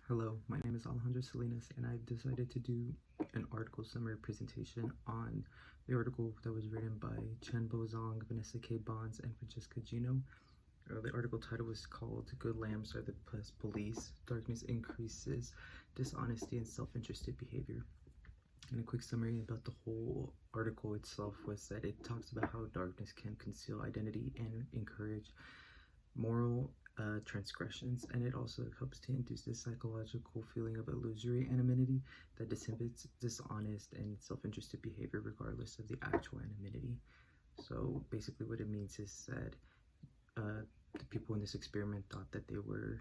Hello, my name is Alejandro Salinas, and I've decided to do an article summary presentation on the article that was written by Chen-Bo Zhang, Vanessa K. Bonds, and Francesca Gino. The article title was called "Good Lambs Are the Best Police. Darkness Increases Dishonesty and Self-Interested Behavior." And a quick summary about the whole article itself was that it talks about how darkness can conceal identity and encourage moral transgressions, and it also helps to induce this psychological feeling of illusory anonymity that dissembles dishonest and self-interested behavior regardless of the actual anonymity. So basically what it means is that the people in this experiment thought that they were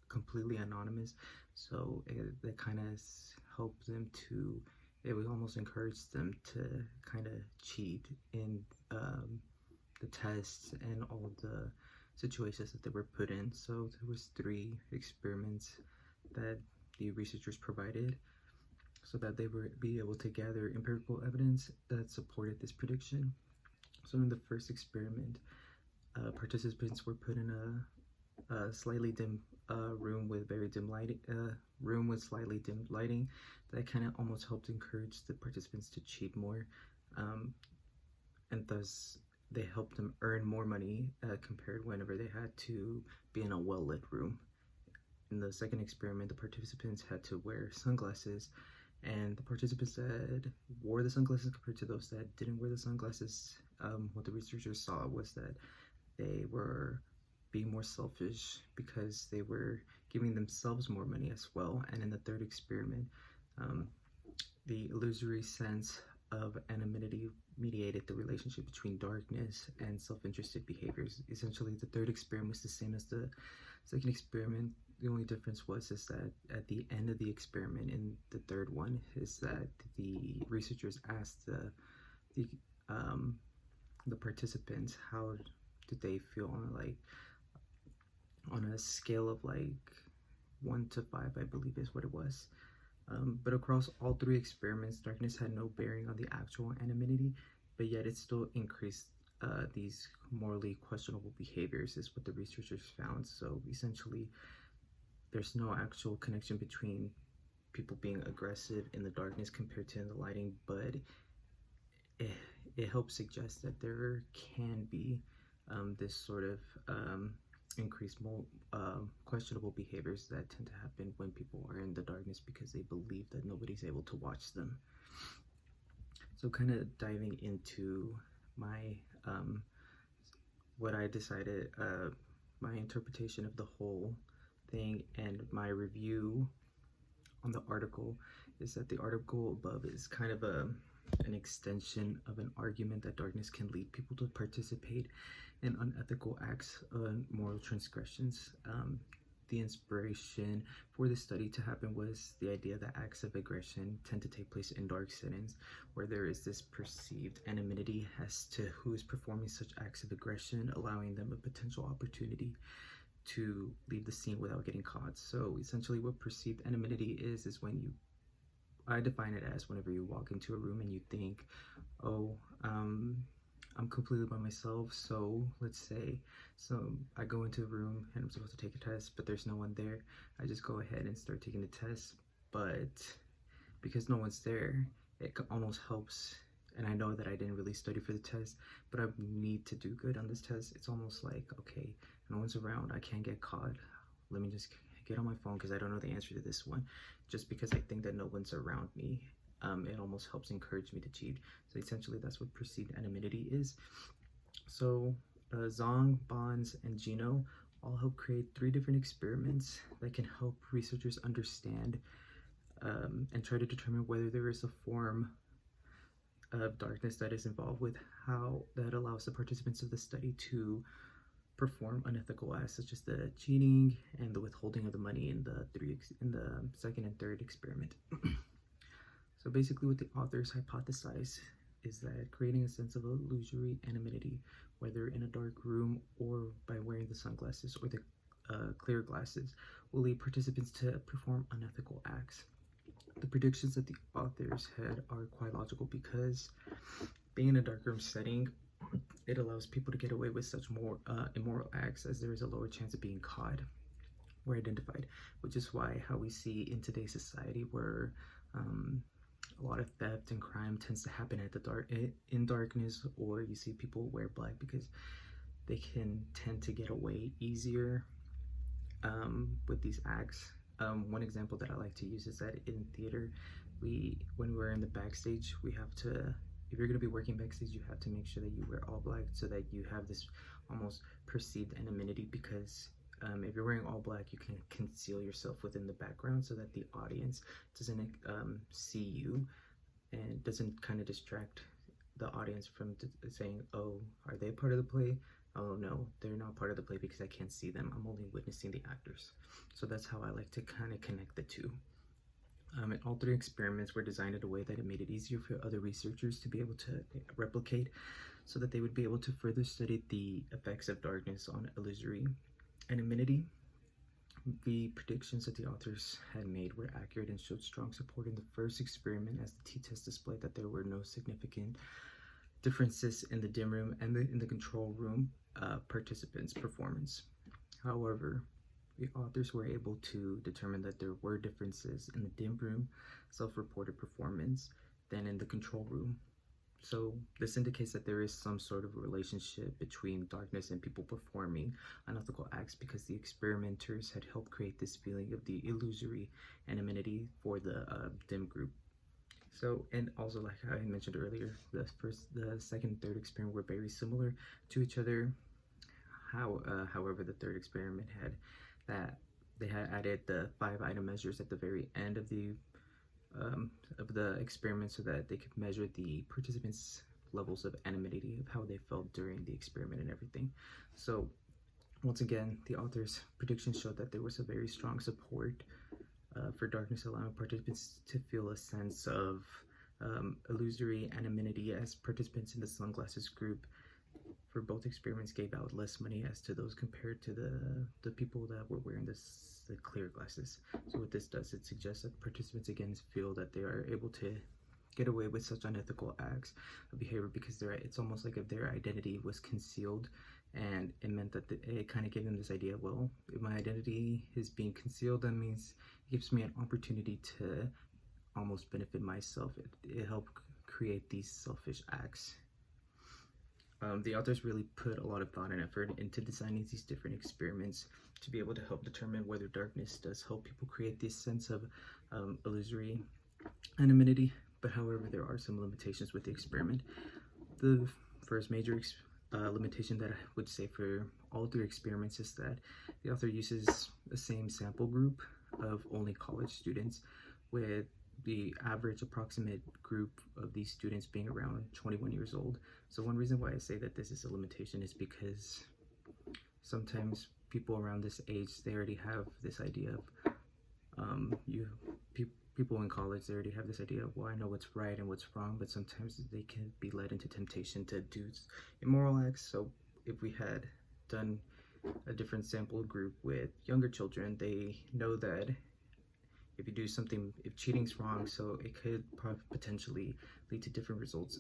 completely anonymous, so that kind of helped them to, it would almost encourage them to kind of cheat in the tests and all the situations that they were put in. So there was 3 experiments that the researchers provided so that they would be able to gather empirical evidence that supported this prediction. So in the first experiment, participants were put in a slightly dim room with very dim lighting, slightly dim lighting that kind of almost helped encourage the participants to cheat more, and thus they helped them earn more money compared whenever they had to be in a well-lit room. In the second experiment, the participants had to wear sunglasses, and the participants that wore the sunglasses compared to those that didn't wear the sunglasses, what the researchers saw was that they were being more selfish because they were giving themselves more money as well. And in the third experiment, the illusory sense of anonymity mediated the relationship between darkness and self-interested behaviors. Essentially, the third experiment was the same as the second experiment. The only difference was that at the end of the experiment in the third one is that the researchers asked the participants how did they feel on a scale of 1 to 5, I believe is what it was. But across all 3 experiments, darkness had no bearing on the actual anonymity, but yet it still increased these morally questionable behaviors, is what the researchers found. So essentially, there's no actual connection between people being aggressive in the darkness compared to in the lighting, but it helps suggest that there can be this sort of increased questionable behaviors that tend to happen when people are in the darkness because they believe that nobody's able to watch them. So kind of diving into my what I decided, my interpretation of the whole thing and my review on the article is that the article above is kind of an extension of an argument that darkness can lead people to participate in unethical acts and moral transgressions. The inspiration for this study to happen was the idea that acts of aggression tend to take place in dark settings where there is this perceived anonymity as to who is performing such acts of aggression, allowing them a potential opportunity to leave the scene without getting caught. So essentially what perceived anonymity is when I define it as whenever you walk into a room and you think, oh, I'm completely by myself. So let's say, I go into a room and I'm supposed to take a test, but there's no one there. I just go ahead and start taking the test, but because no one's there, it almost helps. And I know that I didn't really study for the test, but I need to do good on this test. It's almost like, okay, no one's around, I can't get caught. Let me just get on my phone because I don't know the answer to this one. Just because I think that no one's around me, it almost helps encourage me to cheat. So essentially that's what perceived anonymity is. So Zhang, Bonds, and Gino all help create 3 different experiments that can help researchers understand and try to determine whether there is a form of darkness that is involved with how that allows the participants of the study to perform unethical acts such as the cheating and the withholding of the money in the second and third experiment. So basically what the authors hypothesize is that creating a sense of illusory anonymity, whether in a dark room or by wearing the sunglasses or the clear glasses, will lead participants to perform unethical acts. The predictions that the authors had are quite logical because being in a dark room setting, it allows people to get away with such more immoral acts as there is a lower chance of being caught. were identified, which is why how we see in today's society where a lot of theft and crime tends to happen at in darkness, or you see people wear black because they can tend to get away easier with these acts. One example that I like to use is that in theater, when we're in the backstage, we have to, if you're going to be working backstage, you have to make sure that you wear all black so that you have this almost perceived anonymity, because if you're wearing all black, you can conceal yourself within the background so that the audience doesn't see you, and doesn't kind of distract the audience from saying, oh, are they part of the play? Oh no, they're not part of the play because I can't see them. I'm only witnessing the actors. So that's how I like to kind of connect the two. And all three experiments were designed in a way that it made it easier for other researchers to be able to replicate, so that they would be able to further study the effects of darkness on illusory anonymity. The predictions that the authors had made were accurate and showed strong support in the first experiment, as the t-test displayed that there were no significant differences in the dim room and in the control room participants' performance. However, the authors were able to determine that there were differences in the dim room self-reported performance than in the control room. So this indicates that there is some sort of relationship between darkness and people performing unethical acts, because the experimenters had helped create this feeling of the illusory anonymity for the dim group. So, and also, like I mentioned earlier, the second, and third experiment were very similar to each other. However, the third experiment they had added the 5-item measures at the very end of the experiment, so that they could measure the participants' levels of anonymity, of how they felt during the experiment and everything. So once again, the author's predictions showed that there was a very strong support for darkness, allowing participants to feel a sense of illusory anonymity, as participants in the sunglasses group for both experiments gave out less money as to those compared to the people that were wearing the clear glasses. So what this does, it suggests that participants again feel that they are able to get away with such unethical acts of behavior, because it's almost like if their identity was concealed, and it meant that it kind of gave them this idea, well, if my identity is being concealed, that means it gives me an opportunity to almost benefit myself. It helped create these selfish acts. The authors really put a lot of thought and effort into designing these different experiments to be able to help determine whether darkness does help people create this sense of illusory anonymity. But however, there are some limitations with the experiment. The first major limitation that I would say for all three experiments is that the author uses the same sample group of only college students, with the average approximate group of these students being around 21 years old. So one reason why I say that this is a limitation is because sometimes people around this age, they already have this idea of people in college, they already have this idea of, well, I know what's right and what's wrong, but sometimes they can be led into temptation to do immoral acts. So if we had done a different sample group with younger children, they know that if you do something, if cheating's wrong, so it could potentially lead to different results.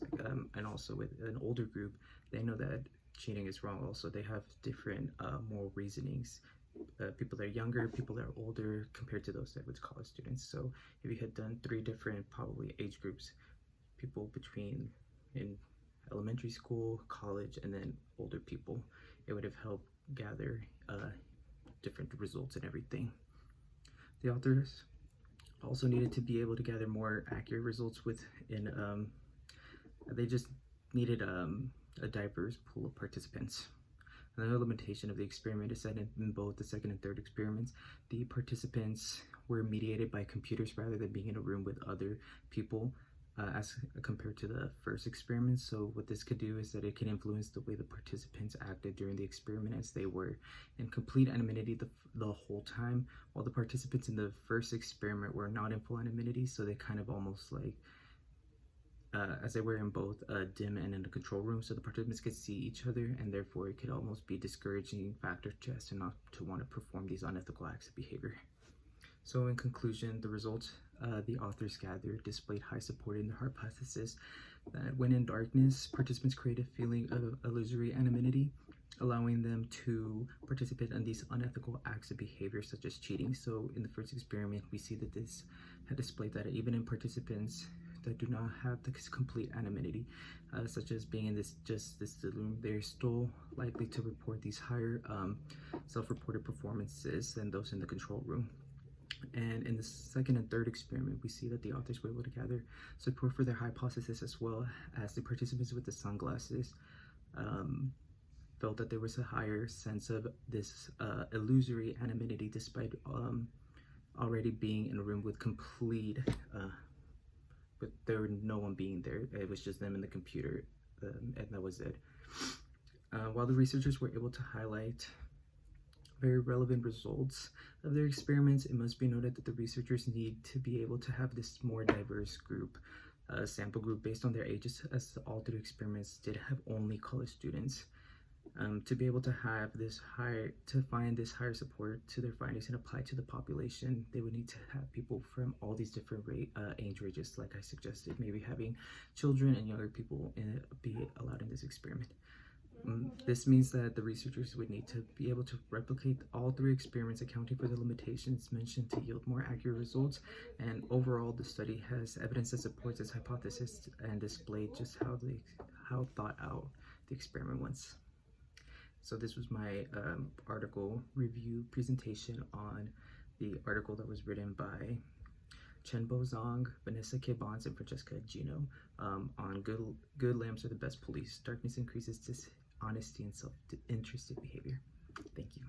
And also with an older group, they know that cheating is wrong. Also, they have different moral reasonings. People that are younger, people that are older, compared to those that was college students. So if you had done 3 different probably age groups, people between in elementary school, college, and then older people, it would have helped gather different results and everything. The authors also needed to be able to gather more accurate results they just needed a diverse pool of participants. Another limitation of the experiment is that in both the second and third experiments, the participants were mediated by computers rather than being in a room with other people, as compared to the first experiment. So what this could do is that it can influence the way the participants acted during the experiment, as they were in complete anonymity the whole time, while the participants in the first experiment were not in full anonymity. So they kind of almost like, as they were in both dim and in the control room, so the participants could see each other, and therefore it could almost be a discouraging factor to not to want to perform these unethical acts of behavior. So in conclusion, the results the authors gathered displayed high support in their hypothesis that when in darkness, participants create a feeling of illusory anonymity, allowing them to participate in these unethical acts of behavior such as cheating. So in the first experiment, we see that this had displayed that even in participants that do not have the complete anonymity, such as being in this room, they're still likely to report these higher self-reported performances than those in the control room. And in the second and third experiment, we see that the authors were able to gather support for their hypothesis, as well as the participants with the sunglasses felt that there was a higher sense of this illusory anonymity, despite already being in a room with complete, but there were no one being there. It was just them and the computer, and that was it. While the researchers were able to highlight very relevant results of their experiments, it must be noted that the researchers need to be able to have this more diverse group, sample group based on their ages, as all three experiments did have only college students. To be able to have this find this higher support to their findings and apply to the population, they would need to have people from all these different age ranges, like I suggested, maybe having children and younger people be allowed in this experiment. This means that the researchers would need to be able to replicate all three experiments, accounting for the limitations mentioned, to yield more accurate results. And overall, the study has evidence that supports its hypothesis and displayed just how thought out the experiment was. So this was my article review presentation on the article that was written by Chenbo Zhang, Vanessa K. Bonds, and Francesca Gino on good lambs are the best police. Darkness increases dishonesty and self-interested behavior. Thank you.